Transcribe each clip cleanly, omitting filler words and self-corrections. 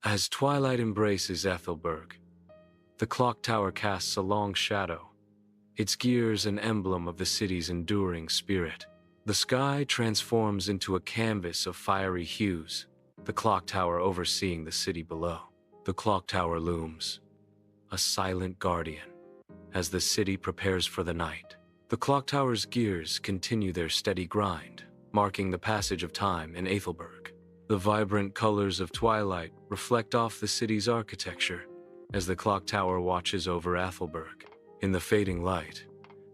As twilight embraces Aethelburg, the clock tower casts a long shadow, its gears an emblem of the city's enduring spirit. The sky transforms into a canvas of fiery hues, the clock tower overseeing the city below. The clock tower looms, a silent guardian, as the city prepares for the night. The clock tower's gears continue their steady grind, marking the passage of time in Aethelburg. The vibrant colors of twilight reflect off the city's architecture as the clock tower watches over Aethelburg. In the fading light,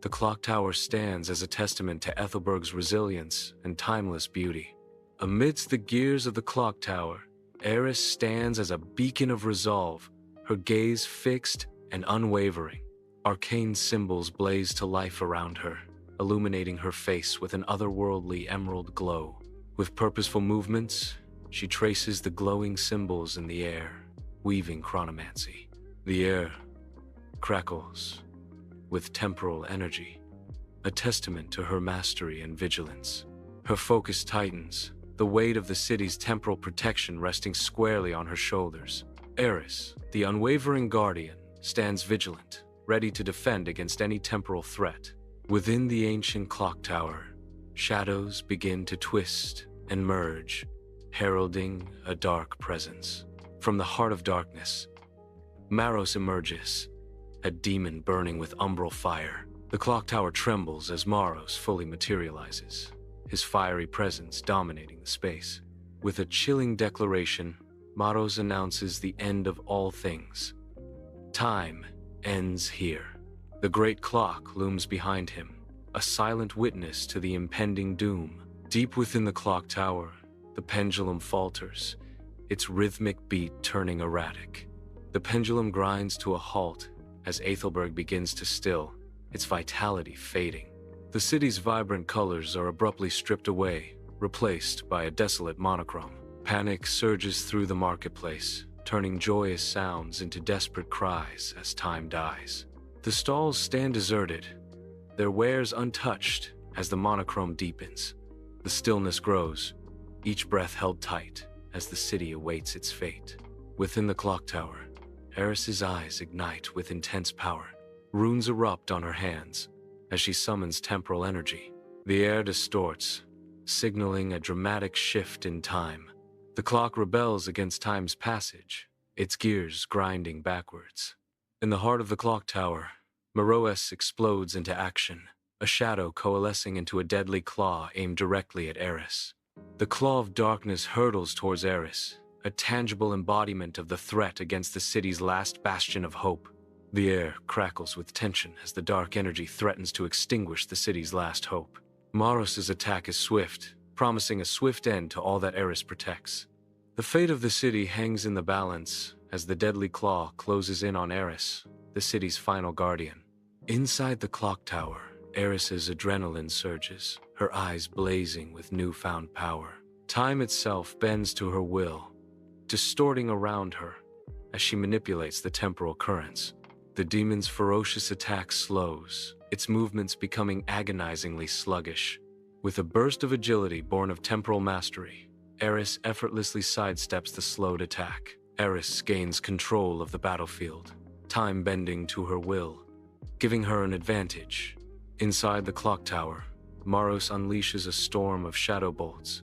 the clock tower stands as a testament to Aethelburg's resilience and timeless beauty. Amidst the gears of the clock tower, Eris stands as a beacon of resolve, her gaze fixed and unwavering. Arcane symbols blaze to life around her, illuminating her face with an otherworldly emerald glow. With purposeful movements, she traces the glowing symbols in the air, weaving chronomancy. The air crackles with temporal energy, a testament to her mastery and vigilance. Her focus tightens, the weight of the city's temporal protection resting squarely on her shoulders. Eris, the unwavering guardian, stands vigilant, ready to defend against any temporal threat. Within the ancient clock tower, shadows begin to twist and merge, heralding a dark presence. From the heart of darkness, Maros emerges, a demon burning with umbral fire. The clock tower trembles as Maros fully materializes, his fiery presence dominating the space. With a chilling declaration, Maros announces the end of all things. Time ends here. The great clock looms behind him, a silent witness to the impending doom. Deep within the clock tower, the pendulum falters, its rhythmic beat turning erratic. The pendulum grinds to a halt as Aethelburg begins to still, its vitality fading. The city's vibrant colors are abruptly stripped away, replaced by a desolate monochrome. Panic surges through the marketplace, turning joyous sounds into desperate cries as time dies. The stalls stand deserted, their wares untouched as the monochrome deepens. The stillness grows, each breath held tight as the city awaits its fate. Within the clock tower, Eris's eyes ignite with intense power. Runes erupt on her hands as she summons temporal energy. The air distorts, signaling a dramatic shift in time. The clock rebels against time's passage, its gears grinding backwards. In the heart of the clock tower, Maros explodes into action, a shadow coalescing into a deadly claw aimed directly at Eris. The claw of darkness hurtles towards Eris, a tangible embodiment of the threat against the city's last bastion of hope. The air crackles with tension as the dark energy threatens to extinguish the city's last hope. Maros's attack is swift, promising a swift end to all that Eris protects. The fate of the city hangs in the balance as the deadly claw closes in on Eris, the city's final guardian. Inside the clock tower, Eris's adrenaline surges, her eyes blazing with newfound power. Time itself bends to her will, distorting around her as she manipulates the temporal currents. The demon's ferocious attack slows, its movements becoming agonizingly sluggish. With a burst of agility born of temporal mastery, Eris effortlessly sidesteps the slowed attack. Eris gains control of the battlefield, time bending to her will, giving her an advantage. Inside the clock tower, Maros unleashes a storm of shadow bolts,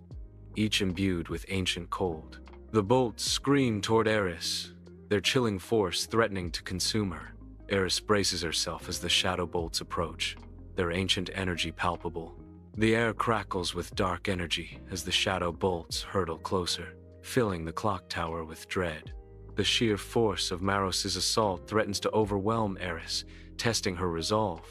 each imbued with ancient cold. The bolts scream toward Eris, their chilling force threatening to consume her. Eris braces herself as the shadow bolts approach, their ancient energy palpable. The air crackles with dark energy as the shadow bolts hurtle closer, filling the clock tower with dread. The sheer force of Maros's assault threatens to overwhelm Eris, testing her resolve.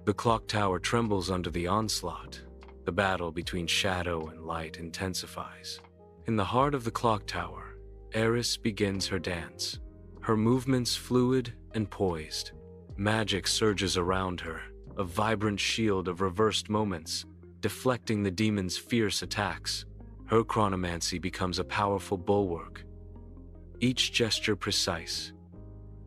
The clock tower trembles under the onslaught. The battle between shadow and light intensifies. In the heart of the clock tower, Eris begins her dance, her movements fluid and poised. Magic surges around her, a vibrant shield of reversed moments, deflecting the demon's fierce attacks. Her chronomancy becomes a powerful bulwark, each gesture precise,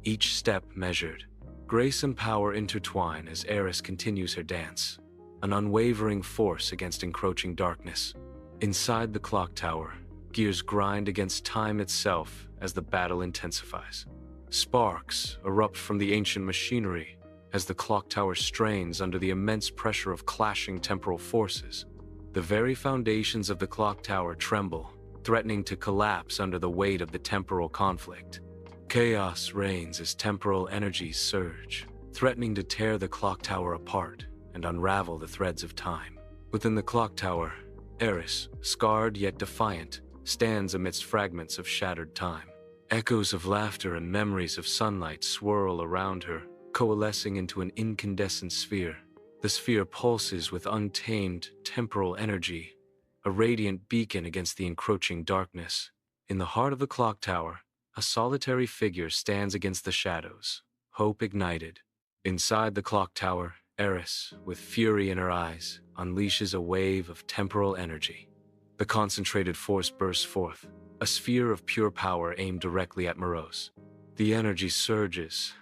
each step measured. Grace and power intertwine as Eris continues her dance, an unwavering force against encroaching darkness. Inside the clock tower, gears grind against time itself as the battle intensifies. Sparks erupt from the ancient machinery as the clock tower strains under the immense pressure of clashing temporal forces. The very foundations of the clock tower tremble, threatening to collapse under the weight of the temporal conflict. Chaos reigns as temporal energies surge, threatening to tear the clock tower apart and unravel the threads of time. Within the clock tower, Eris, scarred yet defiant, stands amidst fragments of shattered time. Echoes of laughter and memories of sunlight swirl around her, coalescing into an incandescent sphere. The sphere pulses with untamed temporal energy, a radiant beacon against the encroaching darkness. In the heart of the clock tower, a solitary figure stands against the shadows, hope ignited. Inside the clock tower, Eris, with fury in her eyes, unleashes a wave of temporal energy. The concentrated force bursts forth, a sphere of pure power aimed directly at Morose. The energy surges,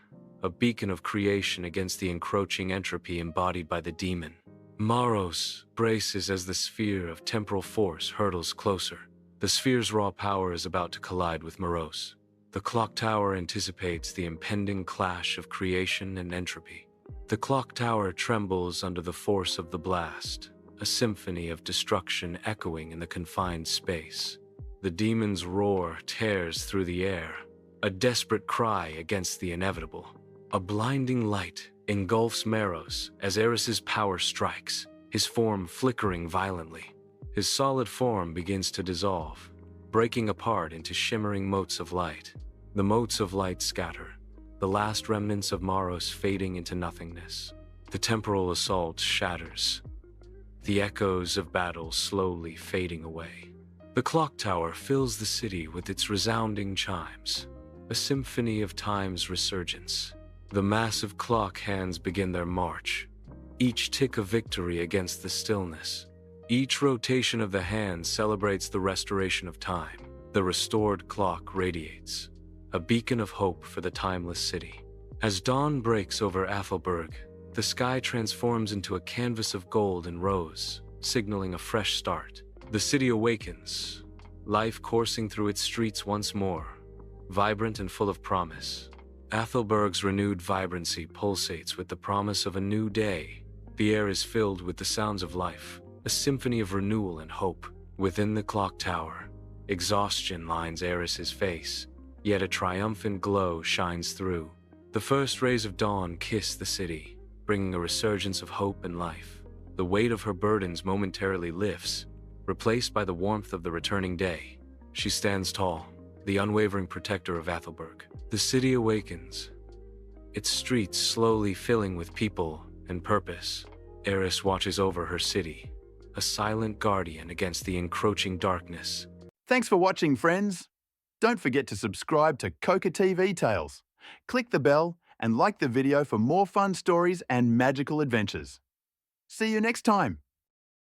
a beacon of creation against the encroaching entropy embodied by the demon. Morose braces as the sphere of temporal force hurtles closer. The sphere's raw power is about to collide with Morose. The clock tower anticipates the impending clash of creation and entropy. The clock tower trembles under the force of the blast, a symphony of destruction echoing in the confined space. The demon's roar tears through the air, a desperate cry against the inevitable. A blinding light engulfs Morose as Eris's power strikes, his form flickering violently. His solid form begins to dissolve, breaking apart into shimmering motes of light. The motes of light scatter, the last remnants of Morose fading into nothingness. The temporal assault shatters, the echoes of battle slowly fading away. The clock tower fills the city with its resounding chimes, a symphony of time's resurgence. The massive clock hands begin their march, each tick of victory against the stillness. Each rotation of the hands celebrates the restoration of time. The restored clock radiates, a beacon of hope for the timeless city. As dawn breaks over Aethelburg, the sky transforms into a canvas of gold and rose, signaling a fresh start. The city awakens, life coursing through its streets once more, vibrant and full of promise. Aethelburg's renewed vibrancy pulsates with the promise of a new day. The air is filled with the sounds of life, a symphony of renewal and hope. Within the clock tower, exhaustion lines Eris's face, yet a triumphant glow shines through. The first rays of dawn kiss the city, bringing a resurgence of hope and life. The weight of her burdens momentarily lifts, replaced by the warmth of the returning day. She stands tall, the unwavering protector of Aethelburg. The city awakens, its streets slowly filling with people and purpose. Eris watches over her city, a silent guardian against the encroaching darkness. Thanks for watching, friends. Don't forget to subscribe to Coca TV Tales. Click the bell and like the video for more fun stories and magical adventures. See you next time.